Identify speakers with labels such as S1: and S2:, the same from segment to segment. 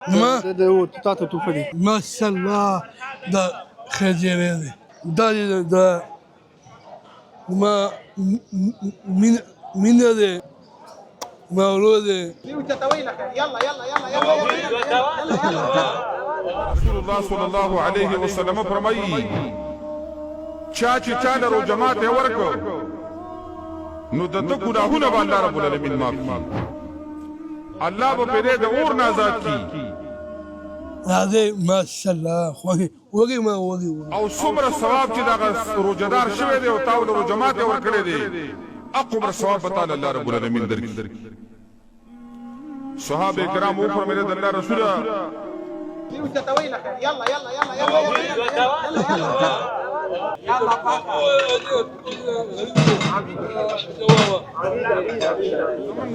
S1: ما
S2: ده تاته توفدي
S1: ما شاء الله ده خجل هذا ده ما من هذا مولود
S3: رسول الله صلی الله علیه وسلم فرمایي چا چې چا له جماعت یې ورکړ نو د ده ګناهونه به الله رب العالمین معاف کړي الله به پرې د اور نه آزاد کړي
S1: هذا ما شاء الله خواني وګي ما وګي
S3: او څومره ثواب چې دغه روزدار شوی دی او تا له جماعت یې ورکړی دی اقمر ثواب به تعالی الله رب العالمین درکړي صحابه کرام وفرمایل د الله رسوله
S4: يلا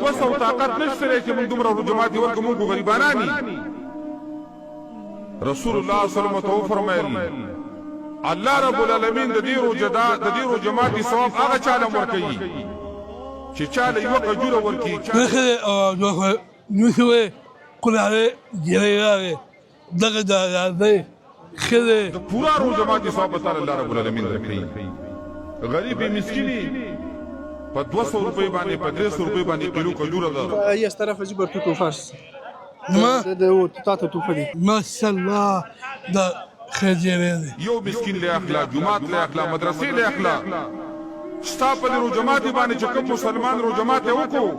S3: وسو طاقت نشته چې موږ دومره جماعت یې ورکړو موږ غریبانان یو رسول الله صلی الله علیه وسلم فرمایل الله رب العالمین د دې رو جماعت ثواب هغه چاله ورکړي چې چاله یو قجوره ورکړي
S1: نوخه كل عليه جرياره دغه هذا خذ
S3: د پورا رو جماعت ثواب تعالی الله رب العالمین درکړي غریب مسکینی په 200 روپۍ باندې په 300 روپۍ باندې کیلو کجوره ده
S2: هي طرف جبر توتو فارس
S1: ما
S2: ده تاته توفدي
S1: ما شاء الله ده خجل هذا
S3: یو مسکین له اخلاق جماعت له اخلاق مدرسې له اخلاق ستا په رو جماعت باندې چې کوم مسلمان رو جماعت وکړو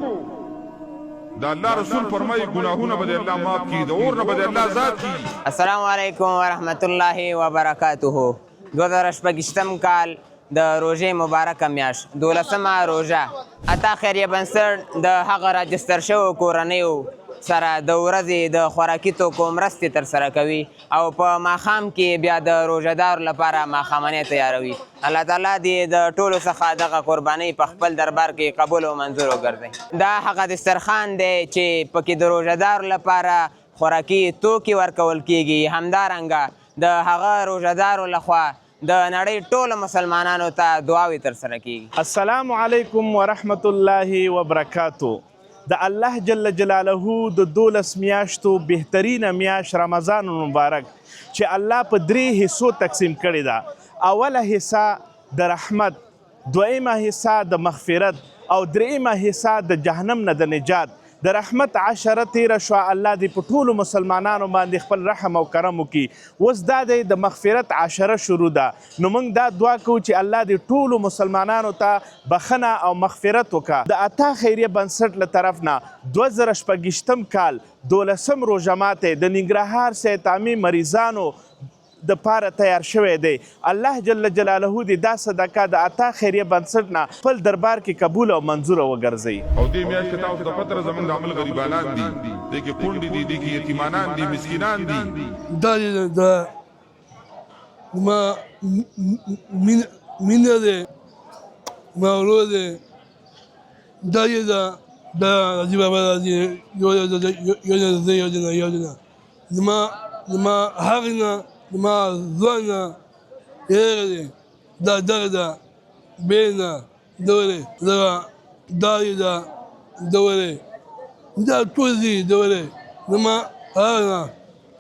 S3: دا الله رسول فرمایي ګناهونه به الله معاف کړي د اور نه به الله آزاد کړي
S5: السلام علیکم ورحمت الله وبرکاته 2018 کال د روژې مبارکه میاشت 12مه روژه عطا خیریه بنسټ د هغه راجستر شوو کورنیو سره د ورځې د خوراکي توکو مرستې ترسره کوي او په ماښام کې بیا د روژهدارو لپاره ماښامنۍ تیاروي الله تعالی دې د ټولو څخه دغه قربانۍ په خپل دربار کې قبول او منظور وګرځي دا هغه دسترخوان دی چې پکې د روژهدارو لپاره خوراکي توکي ورکول کیږي همدارنګه د هغه روژهدارو لخوا د نړۍ ټولو مسلمانانو ته دعاوې ترسره کیږي
S6: السلام علیکم ورحمت الله وبرکاتو د الله جل جلاله د 12 میاشتو بهترینه میاشت رمضان مبارک چې الله په 3 حصو تقسیم کړی ده اوله حصہ د رحمت دویمه حصہ د مغفرت او دریمه حصہ د جهنم نه د نجات د رحمت 10 تیره شوه الله دې په ټولو مسلمانانو باندې خپل رحم او کرم وکړي اوس دا دی د مغفرت 10 شروع ده نو موږ دا دعا کوو چې الله دې ټولو مسلمانانو ته بخنه او مغفرت وکړه د عطا خیریه بنسټ له طرف نه 2018 کال 12 روژه ماتی د ننګرهار سیتامي مریضانو د پاره تیار شوی دی الله جل جلاله دې دا صدقه د عطا خیریه بنسټ نه خپل دربار کې قبول او منظور وګرځي
S3: او دې میاشت کې تاسو د پتر زمونږ د عمل غریبانان دي دې کې کونډې دي دې کې یتیمانان دي مسکینان دي
S1: ده ما من هذا مولود ده دي بابا يودنا ما هغنا ما ظن يغلي ده بين دولي ده دولي ده توزي دولي لما هذا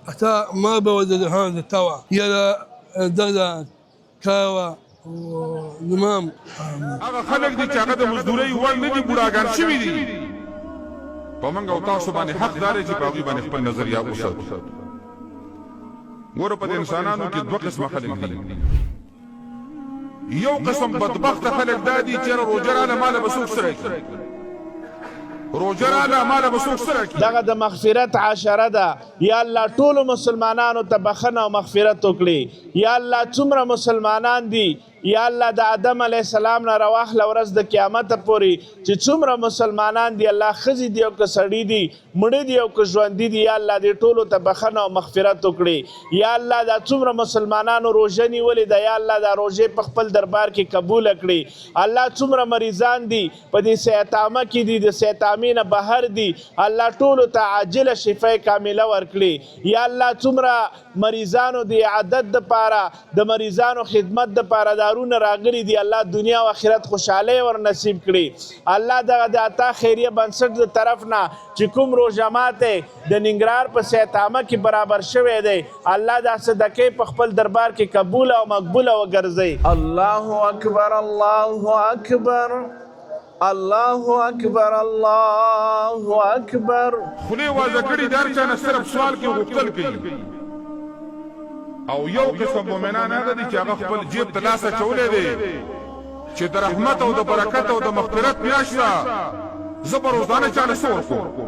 S1: حتى ما بودد هذا التوا يلا ده كاوا ونمام
S3: هغه خلک دي چې هغه د مزدورۍ وړ نه دي بوډاګان شوي دي په موږ او تاسو باندې حق دار چې په هغوی باندې خپل نظریه وساتو ګوره په انسانانو کې 2 قسمه خلک دي یو قسم بدبخت خلک دا دي چې روژه راله ماله به څوک سره کړي روژه راله ماله به څوک سره کړي
S6: دغه د مغفرت 10 ده یا الله ټولو مسلمانانو ته بخنه او مغفرت وکړي یا الله څومره مسلمانان دي یا الله د آدم علیه السلام نه راواخله ورځ د قیامت پورې چې څومره مسلمانان دي الله ښځې دي او که سړي دي مړه دي او که ژوندي دي یا الله دې ټولو ته بخنه او مغفرت وکړي یا الله دا څومره مسلمانانو روژه نیولې ده یا الله دا روژې په خپل دربار کې قبوله کړي الله څومره مریضان دي په دې سیتامه کې دي د سیتامې نه بهر دي الله ټولو ته عاجله شفای کامله ورکړي یا الله څومره مریضانو د عادت دپاره د مریضانو خدمت دپاره دارونه راغلي دي الله دنیا او آخرت خوشحالۍ ور نصیب کړي الله دغه د عطا خیریه بنسټ د طرف نه چې کوم روژه ماتی د ننګرهار په سیتامه کې برابر شوی دی. الله دا صدقې په خپل دربار کې قبوله او مقبوله وګرځوي. الله اکبر الله اکبر الله اکبر الله اکبر.
S3: خولې وازه کړي د هر چا نه صرف سوال کې غوښتل کوي او یو قسم مؤمنان هغه دي چې هغه خپل جیب ته لاس اچولی دی چې د رحمت او د برکت او د مغفرت میاشت ده زه به روزانه چاله څه ورکوم